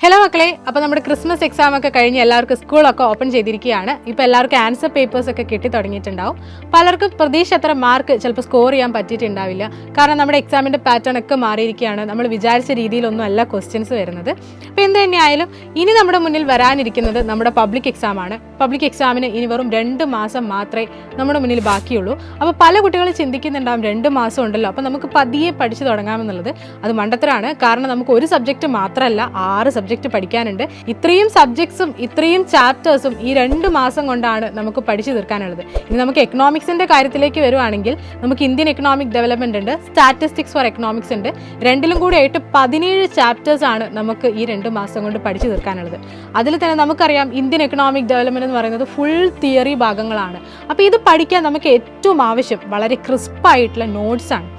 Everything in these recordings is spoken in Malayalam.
ഹലോ മക്കളെ, അപ്പോൾ നമ്മുടെ ക്രിസ്മസ് എക്സാം ഒക്കെ കഴിഞ്ഞ് എല്ലാവർക്കും സ്കൂളൊക്കെ ഓപ്പൺ ചെയ്തിരിക്കുകയാണ്. ഇപ്പോൾ എല്ലാവർക്കും ആൻസർ പേപ്പേഴ്സ് ഒക്കെ കിട്ടി തുടങ്ങിയിട്ടുണ്ടാവും. പലർക്കും പ്രതീക്ഷ അത്ര മാർക്ക് ചിലപ്പോൾ സ്കോർ ചെയ്യാൻ പറ്റിയിട്ടുണ്ടാവില്ല. കാരണം നമ്മുടെ എക്സാമിൻ്റെ പാറ്റേൺ ഒക്കെ മാറിയിരിക്കുകയാണ്. നമ്മൾ വിചാരിച്ച രീതിയിലൊന്നും അല്ല ക്വസ്റ്റ്യൻസ് വരുന്നത്. അപ്പോൾ എന്ത് തന്നെയായാലും ഇനി നമ്മുടെ മുന്നിൽ വരാനിരിക്കുന്നത് നമ്മുടെ പബ്ലിക് എക്സാമാണ്. പബ്ലിക് എക്സാമിന് ഇനി വെറും 2 മാസം മാത്രമേ നമ്മുടെ മുന്നിൽ ബാക്കിയുള്ളൂ. അപ്പോൾ പല കുട്ടികളും ചിന്തിക്കുന്നുണ്ടാവും 2 മാസം ഉണ്ടല്ലോ, അപ്പോൾ നമുക്ക് പതിയെ പഠിച്ചു തുടങ്ങാമെന്നുള്ളത്. അത് മണ്ടത്തരാണ്. കാരണം നമുക്ക് ഒരു സബ്ജക്റ്റ് മാത്രമല്ല 6 സബ്ജക്റ്റ് പഠിക്കാനുണ്ട്. ഇത്രയും സബ്ജക്ട്സും ഇത്രയും ചാപ്റ്റേഴ്സും ഈ 2 മാസം കൊണ്ടാണ് നമുക്ക് പഠിച്ചു തീർക്കാനുള്ളത്. ഇനി നമുക്ക് എക്കണോമിക്സിന്റെ കാര്യത്തിലേക്ക് വരുവാണെങ്കിൽ നമുക്ക് ഇന്ത്യൻ എക്കണോമിക് ഡെവലപ്മെന്റ് ഉണ്ട്, സ്റ്റാറ്റിസ്റ്റിക്സ് ഫോർ എക്കണോമിക്സ് ഉണ്ട്. രണ്ടിലും കൂടി ആയിട്ട് 17 ചാപ്റ്റേഴ്സ് ആണ് നമുക്ക് ഈ 2 മാസം കൊണ്ട് പഠിച്ചു തീർക്കാനുള്ളത്. അതിൽ തന്നെ നമുക്കറിയാം ഇന്ത്യൻ എക്കണോമിക് ഡെവലപ്മെന്റ് എന്ന് പറയുന്നത് ഫുൾ തിയറി ഭാഗങ്ങളാണ്. അപ്പോൾ ഇത് പഠിക്കാൻ നമുക്ക് ഏറ്റവും ആവശ്യം വളരെ ക്രിസ്പായിട്ടുള്ള നോട്ട്സ് ആണ്.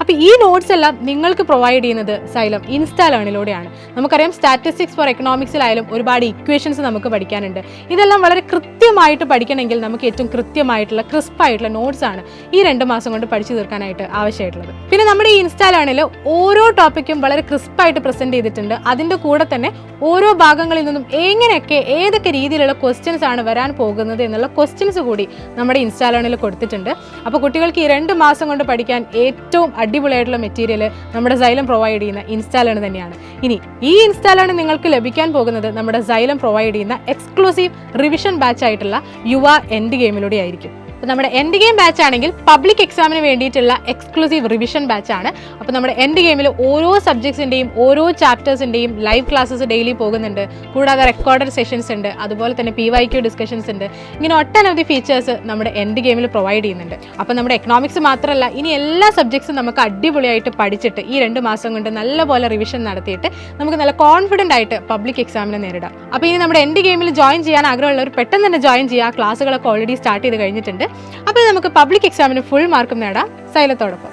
അപ്പോൾ ഈ നോട്ട്സ് എല്ലാം നിങ്ങൾക്ക് പ്രൊവൈഡ് ചെയ്യുന്നത് സൈലം ഇൻസ്റ്റാ ലേണിലൂടെയാണ്. നമുക്കറിയാം സ്റ്റാറ്റിസ്റ്റിക്സ് ഫോർ എക്കണോമിക്സിലായാലും ഒരുപാട് ഇക്വേഷൻസ് നമുക്ക് പഠിക്കാനുണ്ട്. ഇതെല്ലാം വളരെ കൃത്യമായിട്ട് പഠിക്കണമെങ്കിൽ നമുക്ക് ഏറ്റവും കൃത്യമായിട്ടുള്ള ക്രിസ്പായിട്ടുള്ള നോട്ട്സ് ആണ് ഈ 2 മാസം കൊണ്ട് പഠിച്ചു തീർക്കാനായിട്ട് ആവശ്യമായിട്ടുള്ളത്. പിന്നെ നമ്മുടെ ഈ ഇൻസ്റ്റാ ലേണിൽ ഓരോ ടോപ്പിക്കും വളരെ ക്രിസ്പായിട്ട് പ്രസന്റ് ചെയ്തിട്ടുണ്ട്. അതിൻ്റെ കൂടെ തന്നെ ഓരോ ഭാഗങ്ങളിൽ നിന്നും എങ്ങനെയൊക്കെ ഏതൊക്കെ രീതിയിലുള്ള ക്വസ്റ്റ്യൻസ് ആണ് വരാൻ പോകുന്നത് എന്നുള്ള ക്വസ്റ്റ്യൻസ് കൂടി നമ്മുടെ ഇൻസ്റ്റാ ലേണിൽ കൊടുത്തിട്ടുണ്ട്. അപ്പോൾ കുട്ടികൾക്ക് ഈ 2 മാസം കൊണ്ട് പഠിക്കാൻ ഏറ്റവും അടിപൊളിയായിട്ടുള്ള മെറ്റീരിയൽ നമ്മുടെ സൈലം പ്രൊവൈഡ് ചെയ്യുന്ന ഇൻസ്റ്റാ ലേൺ തന്നെയാണ്. ഇനി ഈ ഇൻസ്റ്റാ ലേൺ നിങ്ങൾക്ക് ലഭിക്കാൻ പോകുന്നത് നമ്മുടെ സൈലം പ്രൊവൈഡ് ചെയ്യുന്ന എക്സ്ക്ലൂസീവ് റിവിഷൻ ബാച്ച് ആയിട്ടുള്ള യുവ എൻഡ് ഗെയിമിലൂടെ ആയിരിക്കും. അപ്പോൾ നമ്മുടെ എൻഡ് ഗെയിം ബാച്ച് ആണെങ്കിൽ പബ്ലിക് എക്സാമിന് വേണ്ടിയിട്ടുള്ള എക്സ്ക്ലൂസീവ് റിവിഷൻ ബാച്ച് ആണ്. അപ്പോൾ നമ്മുടെ എൻഡ് ഗെയിമിൽ ഓരോ സബ്ജക്ട്സിൻ്റെയും ഓരോ ചാപ്റ്റേഴ്സിൻ്റെയും ലൈവ് ക്ലാസ്സസ് ഡെയിലി പോകുന്നുണ്ട്. കൂടാതെ റെക്കോർഡഡ് സെഷൻസ് ഉണ്ട്, അതുപോലെ തന്നെ PYQ ഡിസ്കഷൻസ് ഉണ്ട്. ഇങ്ങനെ ഒട്ടനവധി ഫീച്ചേഴ്സ് നമ്മുടെ എൻഡ് ഗെയിമിൽ പ്രൊവൈഡ് ചെയ്യുന്നുണ്ട്. അപ്പോൾ നമ്മുടെ എക്കണോമിക്സ് മാത്രമല്ല, ഇനി എല്ലാ സബ്ജക്ട്സും നമുക്ക് അടിപൊളിയായിട്ട് പഠിച്ചിട്ട് ഈ 2 മാസം കൊണ്ട് നല്ലപോലെ റിവിഷൻ നടത്തിയിട്ട് നമുക്ക് നല്ല കോൺഫിഡൻ്റ് ആയിട്ട് പബ്ലിക് എക്സാമിനെ നേരിടാം. അപ്പോൾ ഇനി നമ്മുടെ എൻഡ് ഗെയിമിൽ ജോയിൻ ചെയ്യാൻ ആഗ്രഹമുള്ളവർ പെട്ടെന്ന് തന്നെ ജോയിൻ ചെയ്യുക. ക്ലാസ്സുകളൊക്കെ ഓൾറെഡി സ്റ്റാർട്ട് ചെയ്ത് കഴിഞ്ഞിട്ടുണ്ട്. അപ്പോൾ നമുക്ക് പബ്ലിക് എക്സാമിന് ഫുൾ മാർക്കും നേടാം സൈലത്തോടൊപ്പം.